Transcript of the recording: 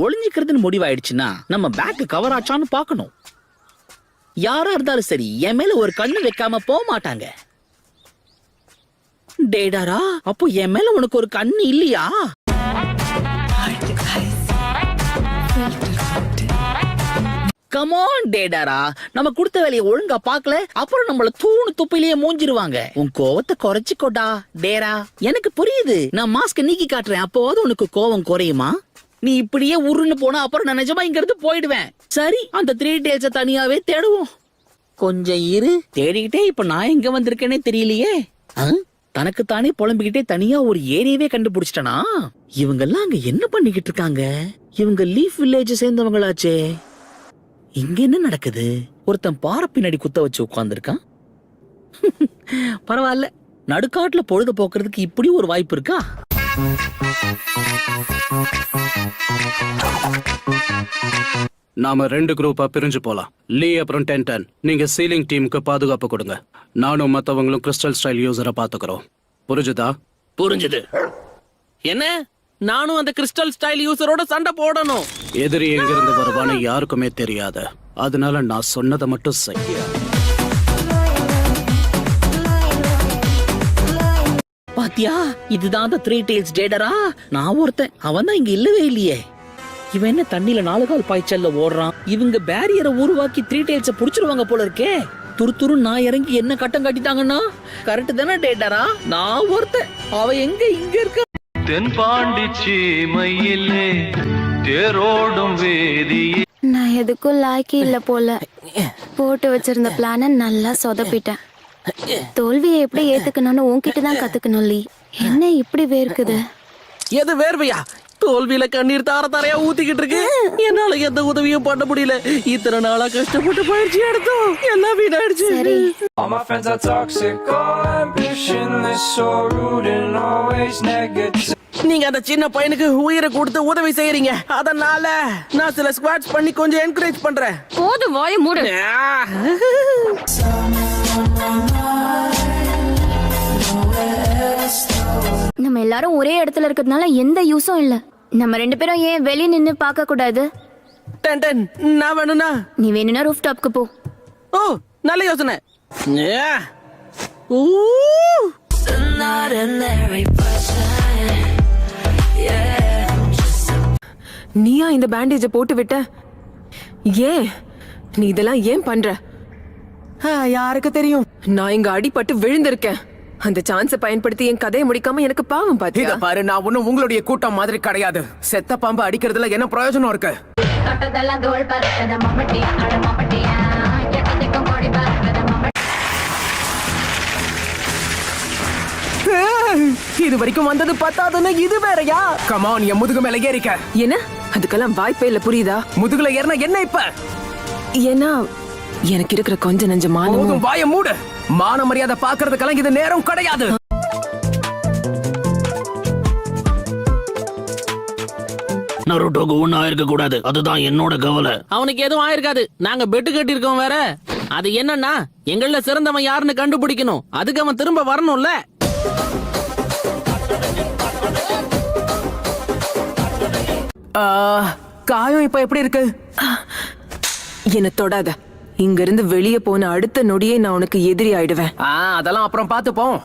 ஒளிஞ்சிக்கிறதுன்னு முடிவாயிடுச்சுன்னா நம்ம back cover ஆச்சான்னு பார்க்கணும். யாரா இருந்தாலும் சரி என் மேல ஒரு கண்ணு வைக்காம போக மாட்டாங்க. டேடாரா, அப்போ என் மேல உனக்கு ஒரு கண்ணு இல்லையா? கமான் டேடாரா, நம்ம கொடுத்த வேலையை ஒழுங்கா பாக்கல, அப்புறம் நம்மள தூணு துப்பிலேயே மூஞ்சிருவாங்க. உன் கோவத்தை குறைச்சிக்கோடா டேரா. எனக்கு புரியுது, நான் மாஸ்க நீக்கி காட்டுறேன், அப்போது உனக்கு கோவம் குறையுமா? நீ இப்படியே உருன்னு போனா அப்புறம் நான் நிஜமா இங்க இருந்து போயிடுவேன். சரி, அந்த 3 டேல்ஸ தனியாவே தேடுவோம். கொஞ்சம் இரு, தேடிக்கிட்டே இப்ப நான் எங்க வந்திருக்கேனே தெரியலையே. தனக்கு தானே புலம்பிக்கிட்டே தனியா ஒரு ஏரியாவே கண்டுபிடிச்சிட்டனா? இவங்க எல்லாம் அங்க என்ன பண்ணிக்கிட்டு இருக்காங்க? இவங்க லீஃப் வில்லேஜ் சேர்ந்தவங்களாச்சே. இங்க என்ன நடக்குது? ஒருத்தன் பாறை பின்னாடி குத்த வச்சு உட்கார்ந்துருக்கான். பரவாயில்ல, நடுக்காட்டுல பொழுது போக்குறதுக்கு இப்படி ஒரு வாய்ப்பு இருக்கா? நாம 2 குரூப்பா பிரிஞ்சு போலாம். லீ அப்புறம் டென்டன், நீங்க சீலிங் டீமுக்கு பாதுகாப்பு கொடுங்க. நானும் மத்தவங்களும் கிறிஸ்டல் ஸ்டைல் யூசரை பாத்துக்கிறோம். புரிஞ்சுதா? புரிஞ்சுது. என்ன, நானும் அந்த கிறிஸ்டல் ஸ்டைல் யூசரோட சண்டை போடணும்? எதிரி எங்க இருந்து வருவான்னு யாருக்குமே தெரியாது. அதனால நான் சொன்னதை மட்டும் செய்ய. பாத்தியா, இதுதான் அந்த 3 டேல்ஸ் டேடரா. நான் ஒருத்தன், அவன் தான் இங்க இல்லவே இல்லையே. இவன் என்ன தண்ணியில 4 கால் பாய்ச்சல்ல ஓடுறான்? இவங்க பேரியரை உருவாக்கி 3 டேல்ஸ புடிச்சிருவாங்க போல இருக்கே. துரு நான் இறங்கி என்ன கட்டம் கட்டிட்டாங்கன்னா கரெக்ட் தானே டேடரா? நான் ஒருத்தன், அவ எங்க இங்க இருக்க? தென்பாண்டி சீமையிலே தேரோடும் வேதியே. நான் எதுக்கும் லாய்க்கு இல்ல போல. போட்டு வச்சிருந்த பிளான நல்லா சொதப்பிட்டேன். தோல்வியை எப்படி ஏத்துக்கணும்னு உன்கிட்ட தான் கத்துக்கணும். லீ, என்ன இப்படி வேர்க்குது? எது வேர்வையா? தோல்வியில கண்ணீர் தார தாரையா ஊத்திக்கிட்டு இருக்கு. என்னால எந்த உதவியும் பண்ண முடியல. இத்தனை நாளா கஷ்டப்பட்டு பயிற்சி எடுத்தோம், எல்லாம் வீணாயிடுச்சு. சரி, All my friends are toxic, all ambitionless, so rude and always negative. நீங்க அந்த சின்ன பையனுக்கு உயிரை கொடுத்து உதவி செய்யறீங்க. அதனால நான் சில ஸ்குவாட்ஸ் பண்ணி கொஞ்சம் என்கரேஜ் பண்றேன். போதும், வாயை மூடு. நம்ம எல்லாரும் ஒரே இடத்துல இருக்கிறதுனால எந்த யூஸும் இல்ல. நம்ம 2 பேரும் ஏன் வெளியே நின்னு பார்க்க கூடாது? டென்டன், நான் வேணும்னா நீ வேணும்னா ரூஃப் டாப்க்கு போ. ஓ, நல்ல யோசனை. நீயா இந்த பேண்டேஜ போட்டு விட்ட? ஏன் நீ இதெல்லாம் ஏன் பண்ற? யாருக்கு தெரியும்? நான் இங்க அடிபட்டு விழுந்திருக்கேன். அந்த சான்ஸ பயன்படுத்தி என் கதையை முடிக்காம எனக்கு பாவம் பாத்தியா? பாரு, நான் ஒண்ணும் உங்களுடைய கூட்டம் மாதிரி கிடையாது. செத்த பாம்பு அடிக்கிறதுல என்ன பிரயோஜனம் இருக்கு? இது வரைக்கும் வந்தது பத்தாதுன்னு இது வேறயா? கமான், என் முதுகு மேல ஏறிக்க. என்ன? அதுக்கெல்லாம் வாய்ப்பே இல்ல, புரியுதா? முதுகுல ஏறினா என்ன இப்ப? ஏன்னா எனக்கு இருக்கிற கொஞ்ச நெஞ்ச மானமும். வாய மூடு. மான மரியாதை பாக்குறதுக்கெல்லாம் இது நேரம் கிடையாது. நருட்டோக்கு ஒன்னும் ஆயிருக்க கூடாது, அதுதான் என்னோட கவலை. அவனுக்கு எதுவும் ஆயிருக்காது. நாங்க பெட்டு கட்டி இருக்கோம் வேற. அது என்னன்னா, எங்கள சிறந்தவன் யாருன்னு கண்டுபிடிக்கணும். அதுக்கு அவன் திரும்ப வரணும்ல. காயம் இப்ப எப்படி இருக்கு? என்ன தொடாத. இங்க இருந்து வெளியே போன அடுத்த நொடியே நான் உனக்கு எதிரி ஆயிடுவேன். அதெல்லாம் அப்புறம் பாத்துப்போம்.